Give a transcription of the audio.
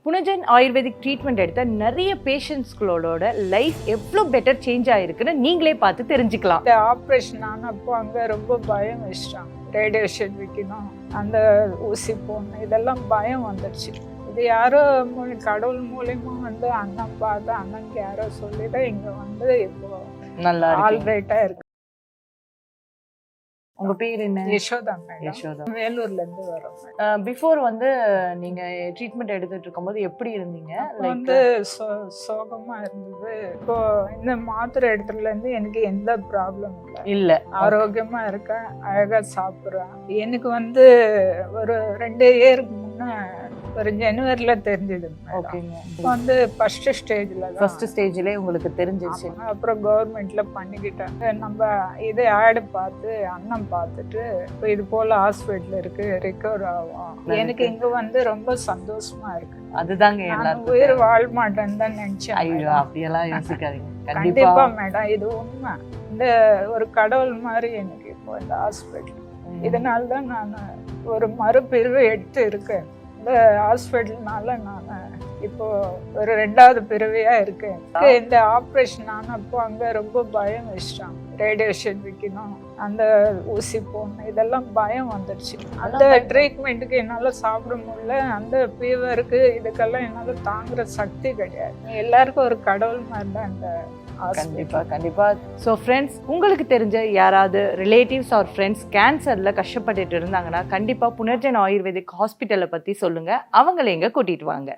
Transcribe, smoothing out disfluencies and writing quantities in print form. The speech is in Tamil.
புனர்ஜென் ஆயுர்வேதிக் ட்ரீட்மெண்ட் எடுத்த நிறைய பேஷண்ட்ஸ்களோட லைஃப் எவ்வளோ பெட்டர் சேஞ்ச் ஆயிருக்குன்னு நீங்களே பார்த்து தெரிஞ்சுக்கலாம். இந்த ஆப்ரேஷன் ஆனப்போ அங்கே ரொம்ப பயம் வச்சிட்டாங்க. ரேடியேஷன் வைக்கணும், அந்த ஊசி போடணும், இதெல்லாம் பயம் வந்துடுச்சு. இது யாரோ கடவுள் மூலியமா வந்து அண்ணன் பார்த்து அண்ணனுக்கு யாரோ சொல்லிதான் இங்க வந்து இப்போ நல்லா ஆல்ரைட்டா இருக்கு. உங்க பேர் என்ன? யசோதா மேடம். யசோதா. வேலூர்ல இருந்து வரோம். பிஃபோர் வந்து நீங்க ட்ரீட்மெண்ட் எடுத்துட்டு இருக்கும்போது எப்படி இருந்தீங்க? வந்து சோகமா இருந்தது. இப்போ இந்த மாத்திரை எடுத்துல இருந்து எனக்கு எந்த ப்ராப்ளம் இல்ல, ஆரோக்கியமா இருக்கேன், அழகா சாப்பிடுறேன். எனக்கு வந்து ஒரு 2 இயருக்கு முன்ன ஒரு ஜனவரில தெரிஞ்சது. வந்து ஃபர்ஸ்ட் ஸ்டேஜ்ல உங்களுக்கு தெரிஞ்சிருச்சு. அப்புறம் கவர்மெண்ட்ல பண்ணிக்கிட்டாங்க. நம்ம இதை ஆடு பார்த்து அண்ணன் பார்த்துட்டு இப்போ இது போல ஹாஸ்பிட்டல் இருக்கு, ரிகவர் ஆகும். எனக்கு இங்க வந்து ரொம்ப சந்தோஷமா இருக்கு. அதுதாங்க எல்லாரும் உயிர் வாழ மாட்டேன்னு தான் நினைச்சேன். ஐயோ, அப்படியெல்லாம் யோசிக்காதீங்க. கண்டிப்பா மேடம், இது உண்மை. இந்த ஒரு கடவுள் மாதிரி எனக்கு இப்போ இந்த ஹாஸ்பிட்டல். இதனால்தான் நான் ஒரு மறுபிரிவு எடுத்து இருக்கேன். இந்த ஹாஸ்பிட்டல்னால நான் இப்போ ஒரு 2வது பிறவியா இருக்கேன். இந்த ஆப்ரேஷன் ஆனப்போ அங்க ரொம்ப பயம் வச்சிட்டாங்க. ரேடியேஷன் வைக்கணும், அந்த ஊசி போடணும், இதெல்லாம் பயம் வந்துடுச்சு. அந்த ட்ரீட்மெண்ட்டுக்கு என்னால சாப்பிட முடியல. அந்த ஃபீவருக்கு இதுக்கெல்லாம் என்னால தாங்குற சக்தி கிடையாது. எல்லாருக்கும் ஒரு கடவுள் மாதிரி தான் இந்த. கண்டிப்பா. ஸோ ஃப்ரெண்ட்ஸ், உங்களுக்கு தெரிஞ்ச யாராவது ரிலேட்டிவ்ஸ் ஆர் ஃப்ரெண்ட்ஸ் கேன்சர்ல கஷ்டப்பட்டுட்டு இருந்தாங்கன்னா கண்டிப்பா புனர்ஜென் ஆயுர்வேதிக் ஹாஸ்பிட்டலை பத்தி சொல்லுங்க. அவங்களை எங்க கூட்டிட்டு வாங்க.